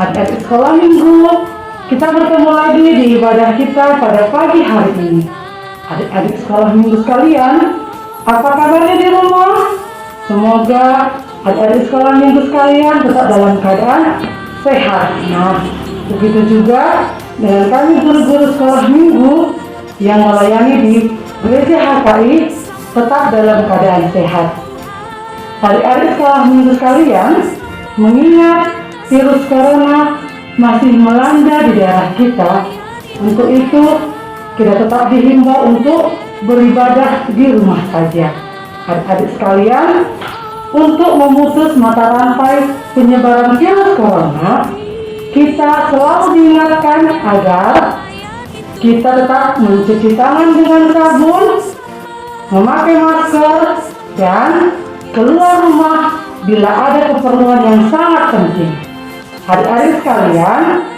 Adik-adik sekolah minggu, kita bertemu lagi di ibadah kita pada pagi hari ini. Adik-adik sekolah minggu sekalian, apa kabarnya di rumah? Semoga adik-adik sekolah minggu sekalian tetap dalam keadaan sehat. Nah, begitu juga dengan kami guru-guru sekolah minggu yang melayani di Gereja HKI tetap dalam keadaan sehat. Adik-adik sekolah minggu sekalian, mengingat virus corona masih melanda di daerah kita, untuk itu kita tetap dihimbau untuk beribadah di rumah saja. Adik-adik sekalian, untuk memutus mata rantai penyebaran virus corona, kita selalu diingatkan agar kita tetap mencuci tangan dengan sabun, memakai masker, dan keluar rumah bila ada keperluan yang sangat penting. Adik-adik sekalian,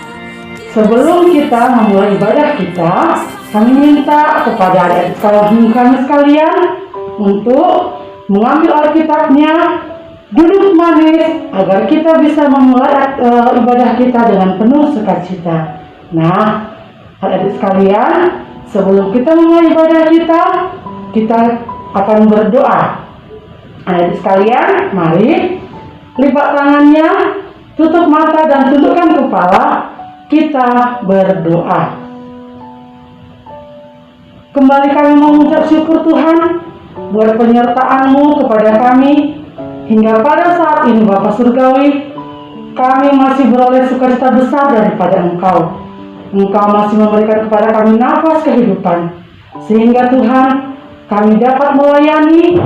sebelum kita memulai ibadah kita, kami minta kepada adik-adik sekolah minggu kami sekalian untuk mengambil Alkitabnya, duduk manis agar kita bisa memulai ibadah kita dengan penuh sukacita. Nah, adik-adik sekalian, sebelum kita memulai ibadah kita akan berdoa. Adik-adik sekalian, mari lipat tangannya, tutup mata dan tundukkan kepala, kita berdoa. Kembali kami mengucap syukur Tuhan buat penyertaan-Mu kepada kami hingga pada saat ini Bapa Surgawi, kami masih beroleh sukacita besar daripada Engkau. Engkau masih memberikan kepada kami nafas kehidupan, sehingga Tuhan kami dapat melayani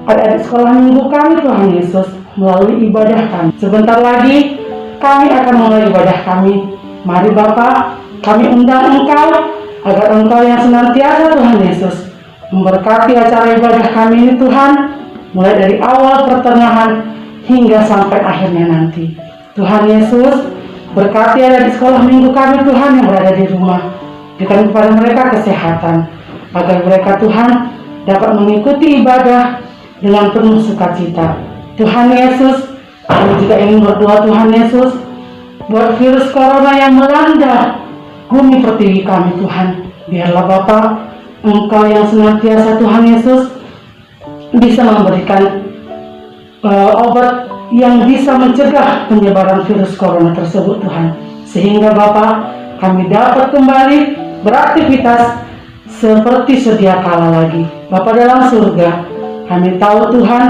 adik-adik sekolah minggu kami Tuhan Yesus melalui ibadah kami. Sebentar lagi kami akan mulai ibadah kami. Mari Bapa, kami undang Engkau agar Engkau yang senantiasa Tuhan Yesus memberkati acara ibadah kami ini Tuhan, mulai dari awal, pertengahan, hingga sampai akhirnya nanti. Tuhan Yesus, berkati adik sekolah minggu kami Tuhan yang berada di rumah. Berikan kepada mereka kesehatan, agar mereka Tuhan dapat mengikuti ibadah dengan penuh sukacita. Tuhan Yesus, kami juga ingin berdoa Tuhan Yesus, buat virus corona yang melanda bumi pertiwi kami Tuhan. Biarlah Bapa, Engkau yang senantiasa Tuhan Yesus bisa memberikan obat yang bisa mencegah penyebaran virus corona tersebut Tuhan. Sehingga Bapa, kami dapat kembali beraktivitas seperti sedia kala lagi. Bapa dalam surga, kami tahu Tuhan,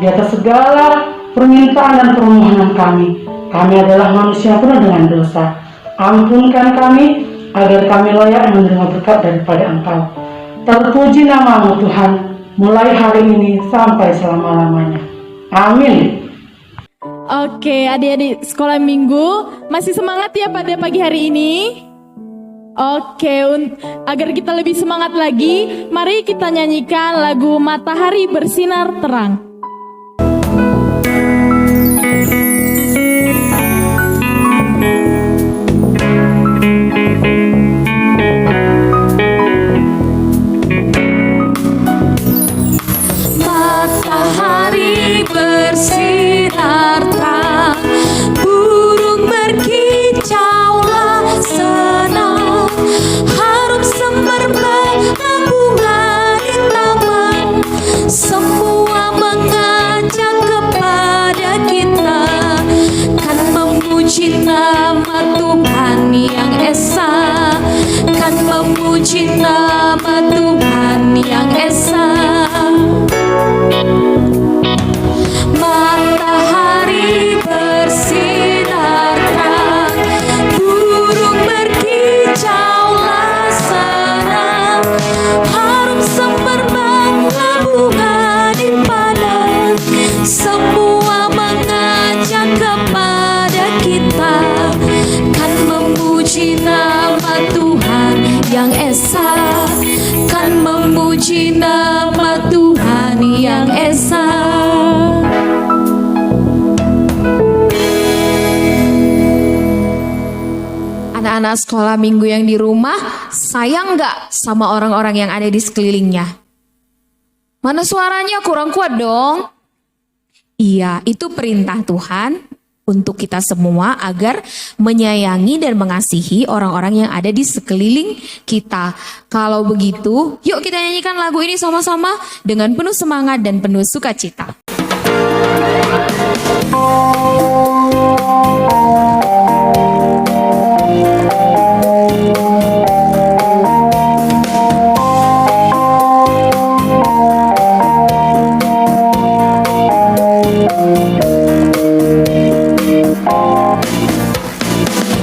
di atas segala permintaan dan permohonan kami adalah manusia penuh dengan dosa. Ampunkan kami, agar kami layak menerima berkat daripada Engkau. Terpuji nama-Mu Tuhan, mulai hari ini sampai selama-lamanya. Amin. Oke, adik-adik sekolah minggu, masih semangat ya pada pagi hari ini? Oke, agar kita lebih semangat lagi, mari kita nyanyikan lagu Matahari Bersinar Terang. Matahari bersinar terang, burung berkicaulah senang, harum semerbak bunga di taman, semua mengajak kepada kita, kan memuji nama Tuhan yang esa, kan memuji nama Tuhan yang esa. Matahari bersinar terang, burung berkicaulah senang, harum semerbak bunga di padang, semua mengajak kepada kita, kan memuji nama Tuhan yang esa, kan memuji nama Tuhan yang esa. Anak-anak sekolah minggu yang di rumah, sayang nggak sama orang-orang yang ada di sekelilingnya? Mana suaranya kurang kuat dong? Iya, itu perintah Tuhan untuk kita semua agar menyayangi dan mengasihi orang-orang yang ada di sekeliling kita. Kalau begitu, yuk kita nyanyikan lagu ini sama-sama dengan penuh semangat dan penuh sukacita.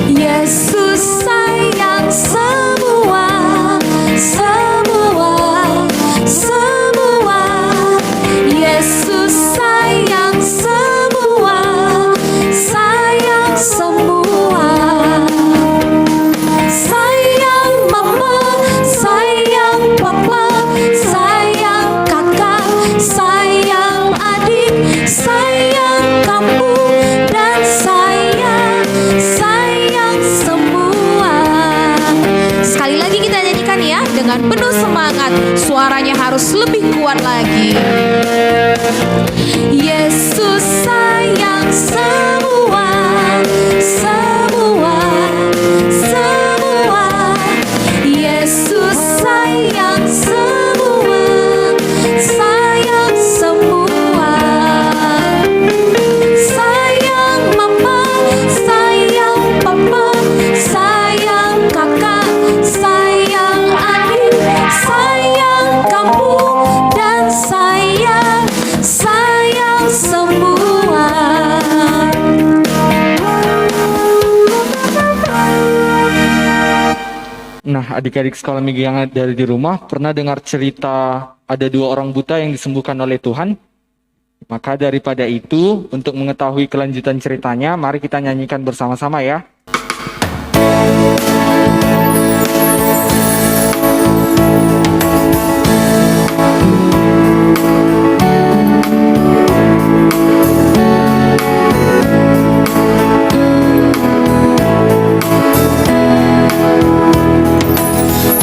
Yesus sayang semua, semua, semua. Yesus sayang semua, sayang semua. Sayang mama, sayang papa, sayang kakak, sayang adik, sayang kamu, dan sayang semua. Sekali lagi kita nyanyikan ya dengan penuh semangat. Suaranya harus lebih kuat lagi. Yesus sayang semua, semua, semua. Yesus sayang semua, sayang semua. Sayang mama, sayang papa, sayang kakak, sayang adik, sayang kamu, dan sayang semua. Nah, adik-adik sekolah minggu yang dari di rumah pernah dengar cerita ada 2 orang buta yang disembuhkan oleh Tuhan? Maka daripada itu, untuk mengetahui kelanjutan ceritanya, mari kita nyanyikan bersama-sama ya.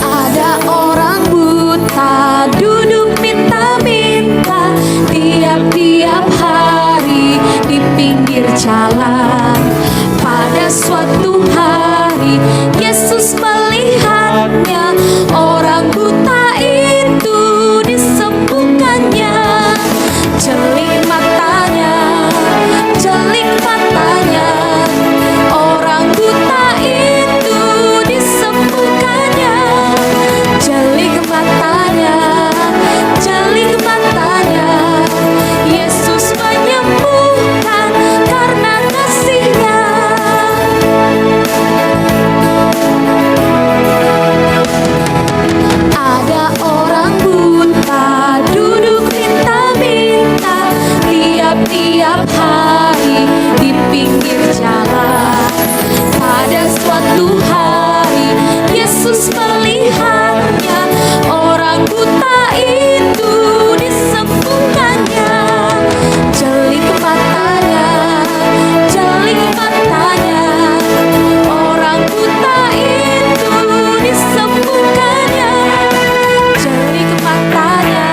Ada orang buta duduk minta-minta tiap-tiap hari di pinggir jalan. Pada suatu hari Yesus melihatnya, orang buta itu disembuhkannya. Celik matanya, celik matanya, orang buta itu disembuhkannya. Celik matanya, celik matanya, Yesus menyembuhkan karena kasih-Nya. Ada orang buta duduk minta-minta tiap-tiap hari di pinggir jalan. Pada suatu hari Yesus melihatnya, orang buta itu disembuhkannya. Celik matanya, celik matanya, orang buta itu disembuhkannya. Celik matanya,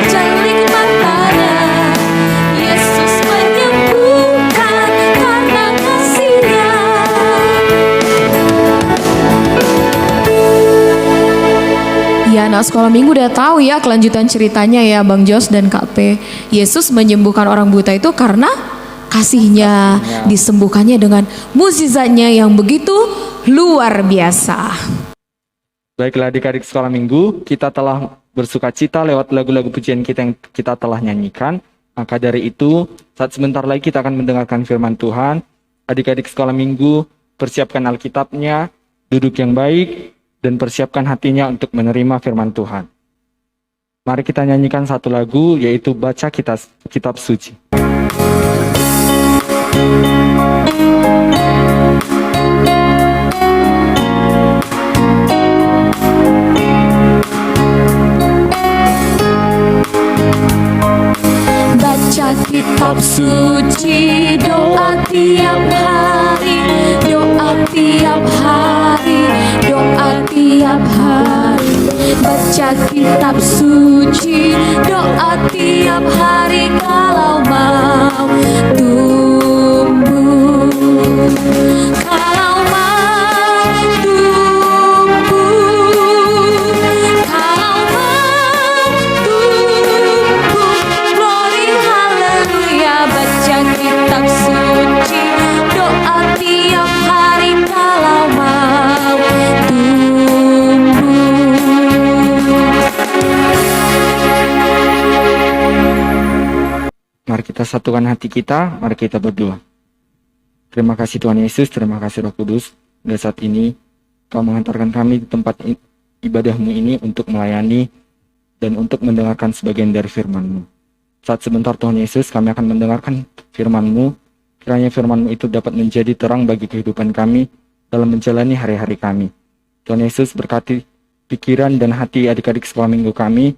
celik matanya, Yesus menyembuhkan karena kasih-Nya. Ya, anak sekolah minggu udah tahu ya kelanjutan ceritanya ya Bang Jos dan Kak P. Yesus menyembuhkan orang buta itu karena kasih-Nya, disembuhkannya dengan mukjizatnya yang begitu luar biasa. Baiklah adik-adik sekolah minggu, kita telah bersuka cita lewat lagu-lagu pujian kita yang kita telah nyanyikan. Maka dari itu, saat sebentar lagi kita akan mendengarkan firman Tuhan. Adik-adik sekolah minggu, persiapkan Alkitabnya, duduk yang baik, dan persiapkan hatinya untuk menerima firman Tuhan. Mari kita nyanyikan satu lagu, yaitu Baca Kitab Suci. Baca kitab suci, doa tiap hari, doa tiap hari, doa tiap hari. Baca kitab suci, doa tiap hari kalau mau tumbuh Mari kita satukan hati kita, mari kita berdoa. Terima kasih Tuhan Yesus, terima kasih Roh Kudus. Pada saat ini, Kau menghantarkan kami di tempat ibadahmu ini untuk melayani dan untuk mendengarkan sebagian dari firman-Mu. Saat sebentar Tuhan Yesus, kami akan mendengarkan firman-Mu. Kiranya firman-Mu itu dapat menjadi terang bagi kehidupan kami dalam menjalani hari-hari kami. Tuhan Yesus berkati pikiran dan hati adik-adik sekolah minggu kami,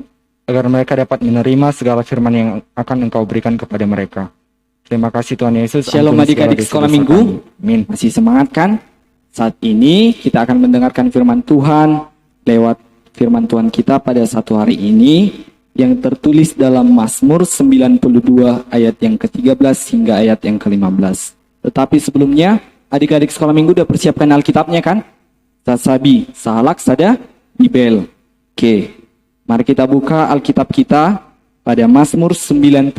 agar mereka dapat menerima segala firman yang akan Engkau berikan kepada mereka. Terima kasih Tuhan Yesus. Shalom Ampuni adik-adik segala sekolah dosa-dosa minggu. kami. Amin. Masih semangat kan? Saat ini kita akan mendengarkan firman Tuhan lewat firman Tuhan kita pada satu hari ini yang tertulis dalam Mazmur 92 ayat yang ke-13 hingga ayat yang ke-15. Tetapi sebelumnya, adik-adik sekolah minggu udah persiapkan Alkitabnya kan? Sasabi, sahalak, sada, bibel. Oke, mari kita buka Alkitab kita pada Mazmur 92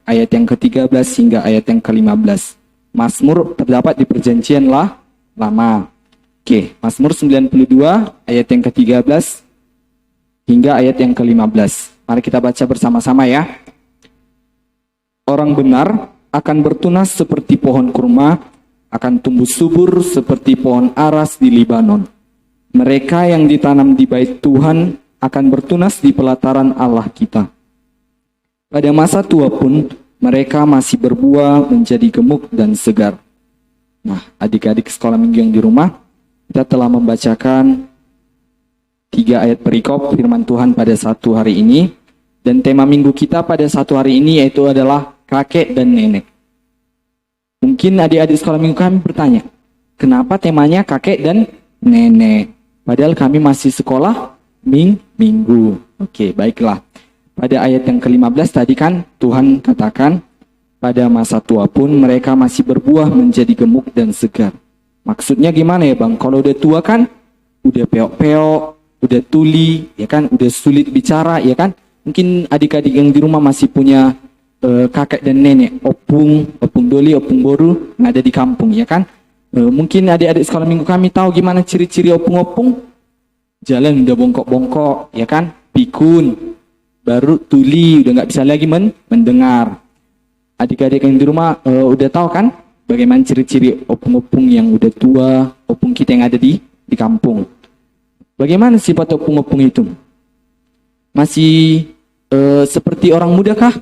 ayat yang ke-13 hingga ayat yang ke-15. Mazmur terdapat di perjanjian lama. Oke, Mazmur 92 ayat yang ke-13 hingga ayat yang ke-15. Mari kita baca bersama-sama ya. Orang benar akan bertunas seperti pohon kurma, akan tumbuh subur seperti pohon aras di Libanon. Mereka yang ditanam di bait Tuhan akan bertunas di pelataran Allah kita. Pada masa tua pun mereka masih berbuah menjadi gemuk dan segar. Nah, adik-adik sekolah minggu yang di rumah, kita telah membacakan 3 ayat perikop firman Tuhan pada satu hari ini. Dan tema minggu kita pada satu hari ini yaitu adalah kakek dan nenek. Mungkin adik-adik sekolah minggu kami bertanya, kenapa temanya kakek dan nenek? Padahal kami masih sekolah minggu. Oke, baiklah. Pada ayat yang ke-15 tadi kan Tuhan katakan, pada masa tua pun mereka masih berbuah menjadi gemuk dan segar. Maksudnya gimana ya Bang? Kalau udah tua kan, udah peok-peok, udah tuli, ya kan? Udah sulit bicara, ya kan? Mungkin adik-adik yang di rumah masih punya kakek dan nenek, opung doli, opung boru, yang ada di kampung, ya kan? Mungkin adik-adik sekolah minggu kami tahu gimana ciri-ciri opung-opung. Jalan udah bongkok-bongkok, ya kan? Pikun, baru tuli, udah nggak bisa lagi mendengar. Adik-adik yang di rumah udah tahu kan bagaimana ciri-ciri opung-opung yang udah tua, opung kita yang ada di kampung. Bagaimana sifat opung-opung itu? Masih seperti orang muda kah?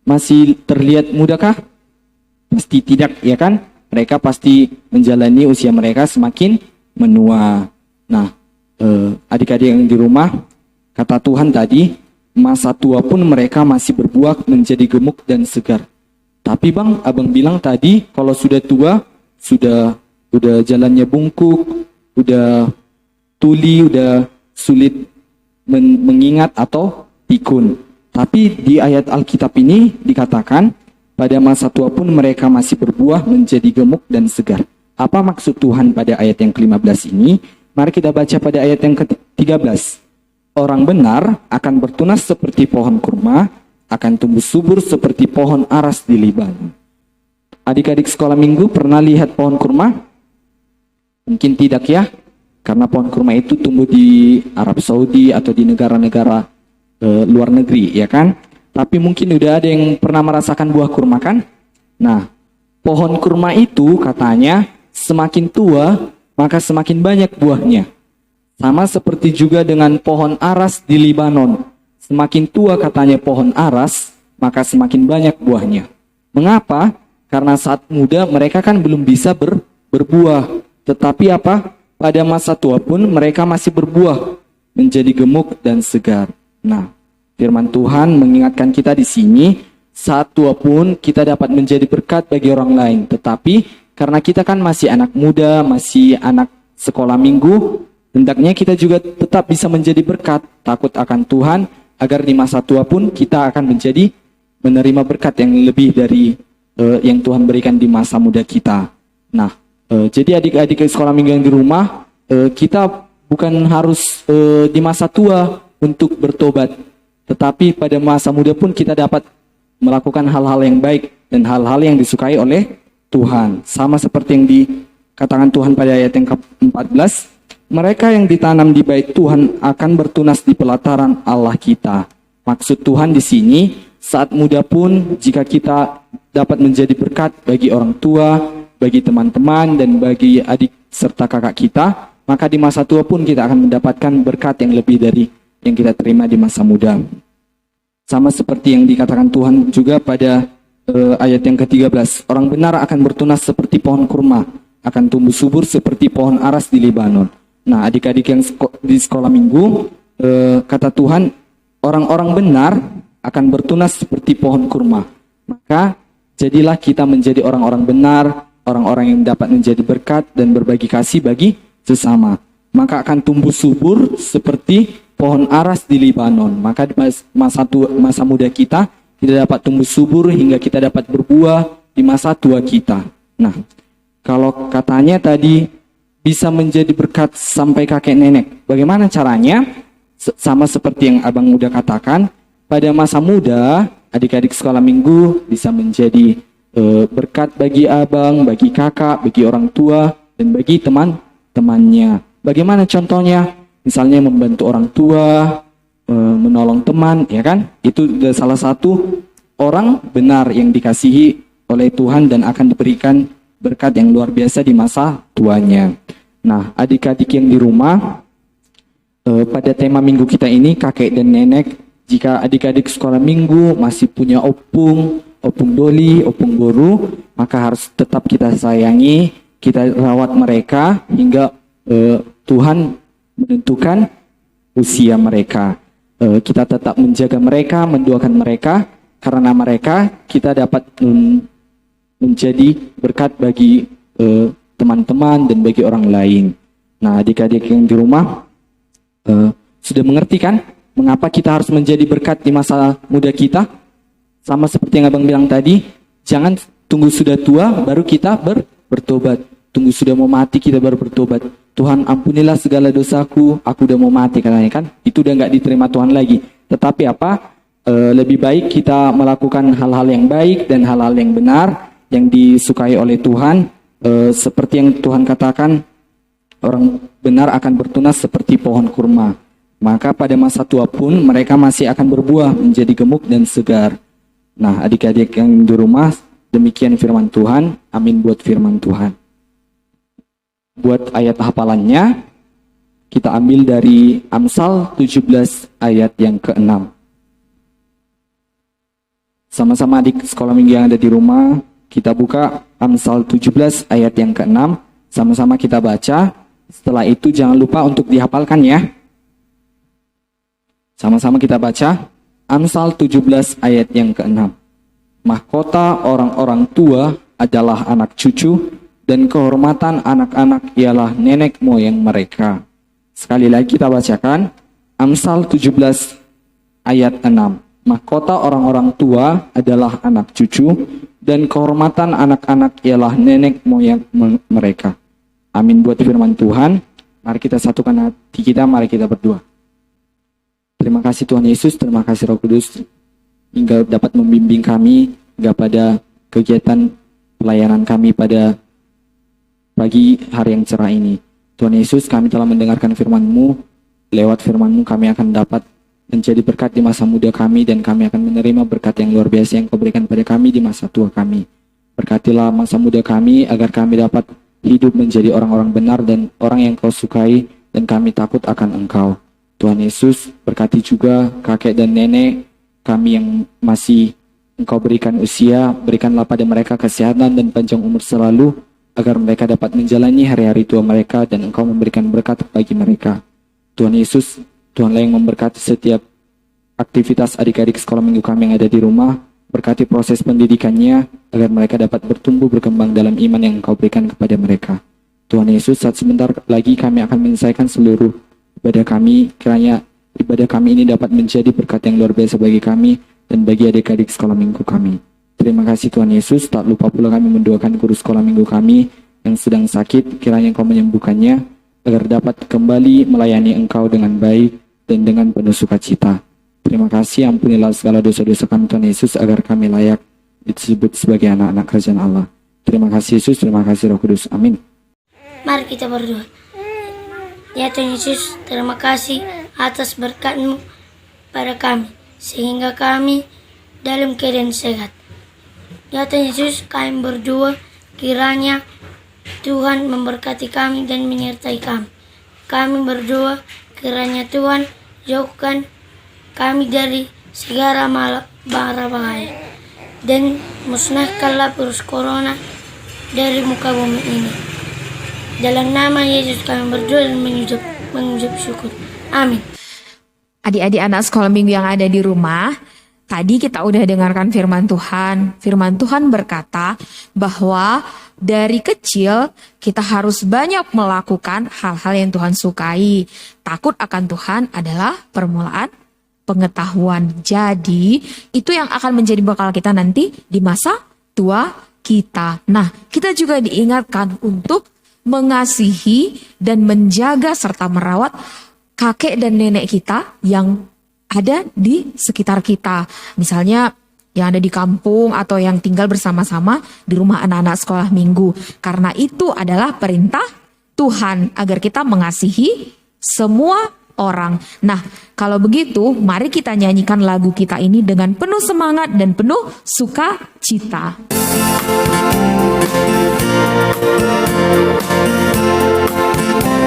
Masih terlihat muda kah? Pasti tidak, ya kan? Mereka pasti menjalani usia mereka semakin menua. Nah, adik-adik yang di rumah, kata Tuhan tadi, masa tua pun mereka masih berbuah menjadi gemuk dan segar. Tapi Bang, Abang bilang tadi, kalau sudah tua, udah jalannya bungkuk, udah tuli, udah sulit mengingat atau pikun. Tapi di ayat Alkitab ini dikatakan, pada masa tua pun mereka masih berbuah menjadi gemuk dan segar. Apa maksud Tuhan pada ayat yang ke-15 ini? Mari kita baca pada ayat yang ke-13. Orang benar akan bertunas seperti pohon kurma, akan tumbuh subur seperti pohon aras di Libanon. Adik-adik sekolah minggu pernah lihat pohon kurma? Mungkin tidak ya, karena pohon kurma itu tumbuh di Arab Saudi atau di negara-negara luar negeri, ya kan? Tapi mungkin udah ada yang pernah merasakan buah kurma kan? Nah, pohon kurma itu katanya semakin tua, maka semakin banyak buahnya. Sama seperti juga dengan pohon aras di Libanon. Semakin tua katanya pohon aras, maka semakin banyak buahnya. Mengapa? Karena saat muda mereka kan belum bisa berbuah. Tetapi apa? Pada masa tua pun mereka masih berbuah, menjadi gemuk dan segar. Nah, firman Tuhan mengingatkan kita di sini, saat tua pun kita dapat menjadi berkat bagi orang lain. Tetapi karena kita kan masih anak muda, masih anak sekolah minggu, hendaknya kita juga tetap bisa menjadi berkat, takut akan Tuhan, agar di masa tua pun kita akan menjadi menerima berkat yang lebih dari yang Tuhan berikan di masa muda kita. Nah, jadi adik-adik sekolah minggu yang di rumah, kita bukan harus di masa tua untuk bertobat, tetapi pada masa muda pun kita dapat melakukan hal-hal yang baik dan hal-hal yang disukai oleh Tuhan. Sama seperti yang dikatakan Tuhan pada ayat yang ke-14, mereka yang ditanam di bait Tuhan akan bertunas di pelataran Allah kita. Maksud Tuhan di sini, saat muda pun jika kita dapat menjadi berkat bagi orang tua, bagi teman-teman, dan bagi adik serta kakak kita, maka di masa tua pun kita akan mendapatkan berkat yang lebih dari yang kita terima di masa muda. Sama seperti yang dikatakan Tuhan juga pada ayat yang ke-13, orang benar akan bertunas seperti pohon kurma, akan tumbuh subur seperti pohon aras di Libanon. Nah, adik-adik yang di sekolah minggu, kata Tuhan, orang-orang benar akan bertunas seperti pohon kurma. Maka jadilah kita menjadi orang-orang benar, orang-orang yang dapat menjadi berkat dan berbagi kasih bagi sesama. Maka akan tumbuh subur seperti pohon aras di Libanon. Maka di masa muda kita dapat tumbuh subur hingga kita dapat berbuah di masa tua kita. Nah, kalau katanya tadi bisa menjadi berkat sampai kakek nenek, bagaimana caranya? Sama seperti yang abang udah katakan, pada masa muda adik-adik sekolah minggu bisa menjadi berkat bagi abang, bagi kakak, bagi orang tua, dan bagi teman-temannya. Bagaimana contohnya? Misalnya membantu orang tua, menolong teman, ya kan? Itu salah satu orang benar yang dikasihi oleh Tuhan dan akan diberikan berkat yang luar biasa di masa tuanya. Nah, adik-adik yang di rumah, pada tema minggu kita ini, kakek dan nenek, jika adik-adik sekolah minggu masih punya opung doli, opung boru, maka harus tetap kita sayangi, kita rawat mereka hingga Tuhan menentukan usia mereka. Kita tetap menjaga mereka, mendoakan mereka, karena mereka kita dapat menjadi berkat bagi teman-teman dan bagi orang lain. Nah, adik-adik yang di rumah sudah mengerti kan mengapa kita harus menjadi berkat di masa muda kita? Sama seperti yang abang bilang tadi, jangan tunggu sudah tua baru kita bertobat. Tunggu sudah mau mati kita baru bertobat. Tuhan, ampunilah segala dosaku, aku udah mau mati katanya kan. Itu udah nggak diterima Tuhan lagi. Tetapi apa? Lebih baik kita melakukan hal-hal yang baik dan hal-hal yang benar yang disukai oleh Tuhan. Seperti yang Tuhan katakan, orang benar akan bertunas seperti pohon kurma. Maka pada masa tua pun mereka masih akan berbuah menjadi gemuk dan segar. Nah, adik-adik yang di rumah, demikian firman Tuhan. Amin buat firman Tuhan. Buat ayat hafalannya, kita ambil dari Amsal 17 ayat yang ke-6. Sama-sama adik sekolah minggu yang ada di rumah, kita buka Amsal 17 ayat yang ke-6. Sama-sama kita baca. Setelah itu jangan lupa untuk dihafalkan ya. Sama-sama kita baca Amsal 17 ayat yang ke-6. Mahkota orang-orang tua adalah anak cucu, dan kehormatan anak-anak ialah nenek moyang mereka. Sekali lagi kita bacakan Amsal 17 ayat 6. Mahkota orang-orang tua adalah anak cucu, dan kehormatan anak-anak ialah nenek moyang mereka. Amin buat firman Tuhan. Mari kita satukan hati kita, mari kita berdoa. Terima kasih Tuhan Yesus, terima kasih Roh Kudus, hingga dapat membimbing kami hingga pada kegiatan pelayanan kami pada pagi hari yang cerah ini. Tuhan Yesus, kami telah mendengarkan firman-Mu. Lewat firman-Mu kami akan dapat menjadi berkat di masa muda kami, dan kami akan menerima berkat yang luar biasa yang Kau berikan pada kami di masa tua kami. Berkatilah masa muda kami agar kami dapat hidup menjadi orang-orang benar dan orang yang Kau sukai, dan kami takut akan Engkau. Tuhan Yesus, berkati juga kakek dan nenek kami yang masih Engkau berikan usia, berikanlah pada mereka kesehatan dan panjang umur selalu, agar mereka dapat menjalani hari-hari tua mereka dan Engkau memberikan berkat bagi mereka. Tuhan Yesus, Tuhanlah yang memberkati setiap aktivitas adik-adik sekolah minggu kami yang ada di rumah, berkati proses pendidikannya, agar mereka dapat bertumbuh berkembang dalam iman yang Engkau berikan kepada mereka. Tuhan Yesus, saat sebentar lagi kami akan menyelesaikan seluruh ibadah kami, kiranya ibadah kami ini dapat menjadi berkat yang luar biasa bagi kami dan bagi adik-adik sekolah minggu kami. Terima kasih Tuhan Yesus, tak lupa pula kami mendoakan guru sekolah minggu kami yang sedang sakit, kiranya Engkau menyembuhkannya, agar dapat kembali melayani Engkau dengan baik dan dengan penuh sukacita. Terima kasih, ampunilah segala dosa-dosa kami Tuhan Yesus, agar kami layak disebut sebagai anak-anak kerajaan Allah. Terima kasih Yesus, terima kasih Roh Kudus, amin. Mari kita berdoa. Ya Tuhan Yesus, terima kasih atas berkat-Mu pada kami, sehingga kami dalam keadaan sehat. Ya Tuhan Yesus, kami berdoa kiranya Tuhan memberkati kami dan menyertai kami. Kami berdoa kiranya Tuhan jauhkan kami dari segala mara bahaya dan musnahkanlah virus corona dari muka bumi ini. Dalam nama Yesus kami berdoa dan mengucap syukur. Amin. Adik-adik anak sekolah minggu yang ada di rumah, tadi kita udah dengarkan firman Tuhan. Firman Tuhan berkata bahwa dari kecil kita harus banyak melakukan hal-hal yang Tuhan sukai. Takut akan Tuhan adalah permulaan pengetahuan. Jadi itu yang akan menjadi bekal kita nanti di masa tua kita. Nah, kita juga diingatkan untuk mengasihi dan menjaga serta merawat kakek dan nenek kita yang ada di sekitar kita. Misalnya yang ada di kampung atau yang tinggal bersama-sama di rumah anak-anak sekolah minggu. Karena itu adalah perintah Tuhan agar kita mengasihi semua orang. Nah, kalau begitu mari kita nyanyikan lagu kita ini dengan penuh semangat dan penuh sukacita.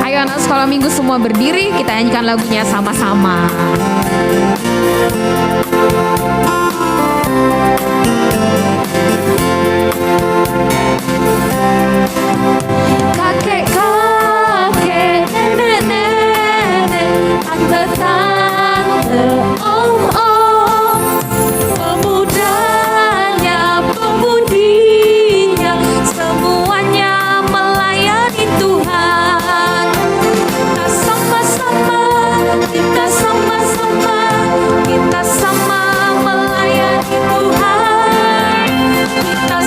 Ayo anak sekolah minggu semua berdiri, kita nyanyikan lagunya sama-sama. Kakek-kakek, nenek-nenek, tante-tante, om-om, pemudanya, pemudinya, semuanya melayani Tuhan. Kita sama-sama melayani Tuhan. Kita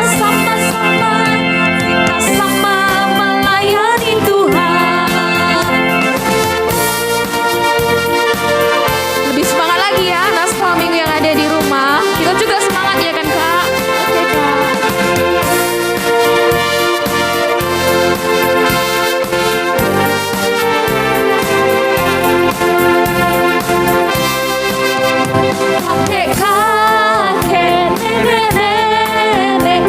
sama-sama melayani Tuhan. Lebih semangat lagi ya anak sekolah minggu yang ada di rumah. Kita juga semangat ya kan Kak? Oke Kak. Kakek, nenek-nenek,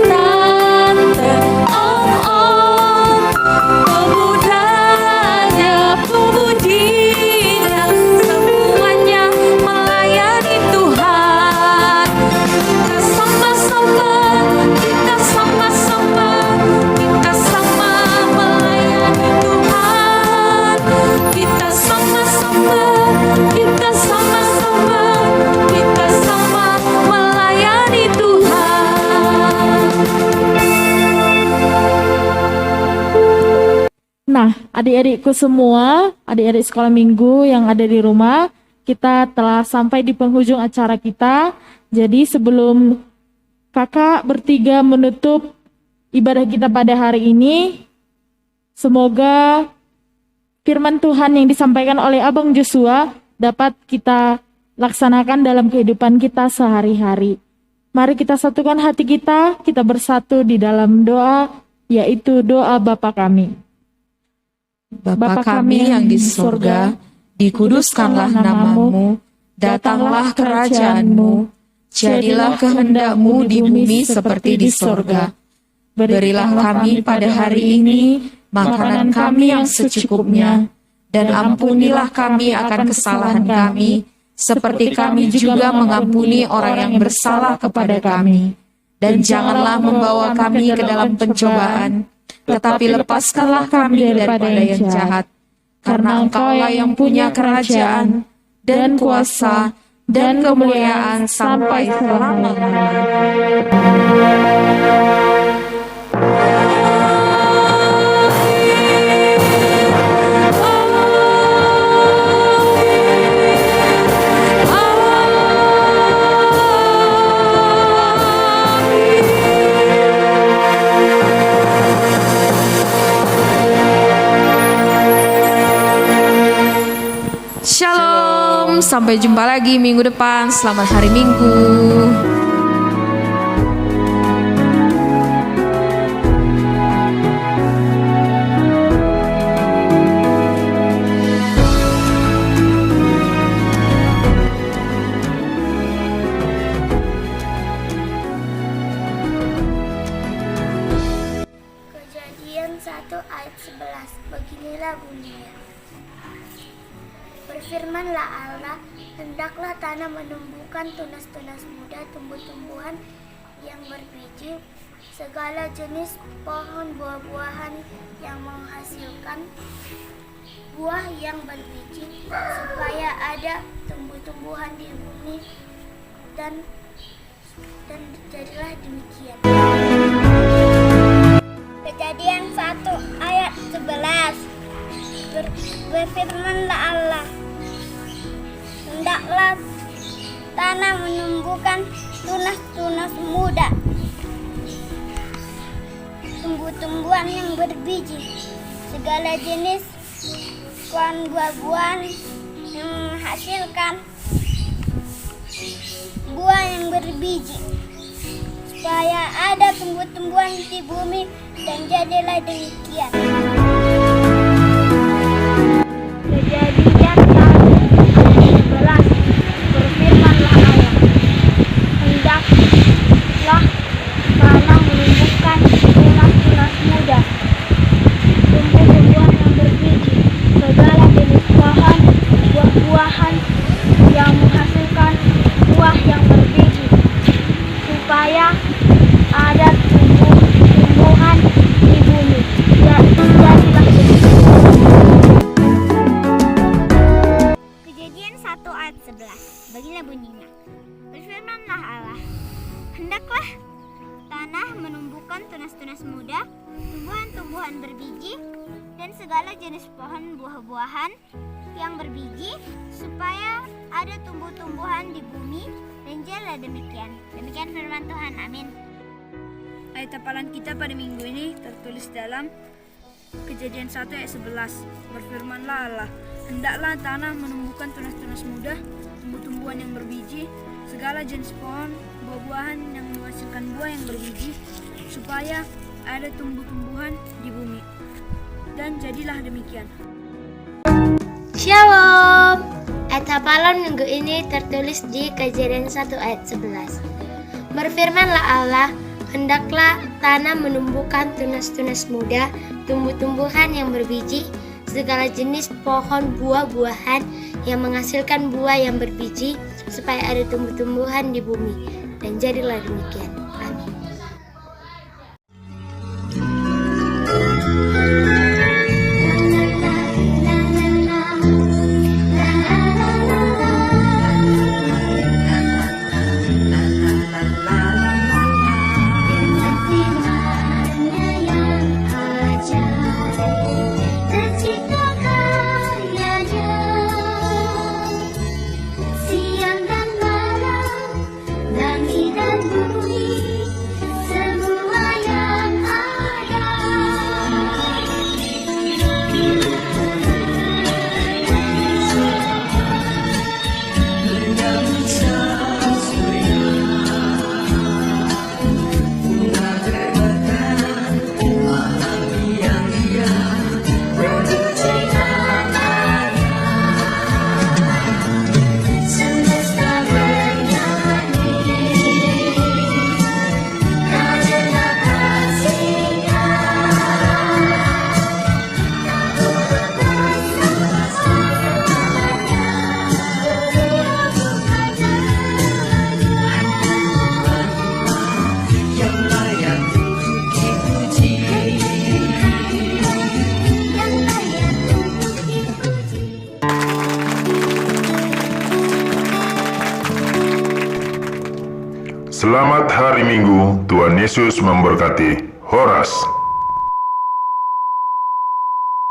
tante, om-om, pemudanya, pemudinya, semuanya melayani Tuhan. Kita sama-sama melayani Tuhan. Kita sama-sama melayani Tuhan. Nah, adik-adikku semua, adik-adik sekolah minggu yang ada di rumah, kita telah sampai di penghujung acara kita. Jadi sebelum kakak bertiga menutup ibadah kita pada hari ini, semoga firman Tuhan yang disampaikan oleh Abang Joshua dapat kita laksanakan dalam kehidupan kita sehari-hari. Mari kita satukan hati kita bersatu di dalam doa, yaitu doa Bapa kami. Bapa kami yang di surga, dikuduskanlah namamu, datanglah kerajaan-mu, jadilah kehendak-mu di bumi seperti di surga. Berilah kami pada hari ini makanan kami yang secukupnya, dan ampunilah kami akan kesalahan kami, seperti kami juga mengampuni orang yang bersalah kepada kami. Dan janganlah membawa kami ke dalam pencobaan, tetapi lepaskanlah kami daripada yang jahat. Karena Engkaulah yang punya kerajaan, dan kuasa, dan kemuliaan sampai selama-lamanya. Shalom, sampai jumpa lagi minggu depan. Selamat hari Minggu. jadilah bunyinya. Berfirmanlah Allah, hendaklah tanah menumbuhkan tunas-tunas muda, tumbuh-tumbuhan yang berbiji, segala jenis pohon buah-buahan yang menghasilkan buah yang berbiji, supaya ada tumbuh-tumbuhan di bumi, dan jadilah demikian. Kejadian 1 ayat 11. Berfirmanlah Allah, hendaklah tanah menumbuhkan tunas-tunas muda, tumbuh-tumbuhan yang berbiji, segala jenis pohon buah-buahan yang menghasilkan buah yang berbiji, supaya ada tumbuh-tumbuhan di bumi, dan jadilah demikian. Kejadian 1 ayat 11. Berfirmanlah Allah, hendaklah tanah menumbuhkan tunas-tunas muda, tumbuh-tumbuhan yang berbiji, segala jenis pohon buah-buahan yang menghasilkan buah yang berbiji, supaya ada tumbuh-tumbuhan di bumi, jadilah demikian. Kejadian 1 ayat 11. Bagilah bunyinya. Berfirmanlah Allah, hendaklah tanah menumbuhkan tunas-tunas muda, tumbuhan-tumbuhan berbiji, dan segala jenis pohon buah-buahan yang berbiji, supaya ada tumbuh-tumbuhan di bumi, dan jadilah demikian. Demikian firman Tuhan. Amin. Ayat hafalan kita pada minggu ini tertulis dalam Kejadian 1 ayat 11. Berfirmanlah Allah, hendaklah tanah menumbuhkan tunas-tunas muda, tumbuh-tumbuhan yang berbiji, segala jenis pohon buah-buahan yang menghasilkan buah yang berbiji, supaya ada tumbuh-tumbuhan di bumi. Dan jadilah demikian. Shalom. Ayat hafalan minggu ini tertulis di Kejadian 1 ayat 11. Berfirmanlah Allah, hendaklah tanah menumbuhkan tunas-tunas muda, tumbuh-tumbuhan yang berbiji, segala jenis pohon buah-buahan yang menghasilkan buah yang berbiji, supaya ada tumbuh-tumbuhan di bumi. Dan jadilah demikian. Amin. Siang dan malam, langit dan bumi, Selamat hari Minggu, Tuhan Yesus memberkati. Horas.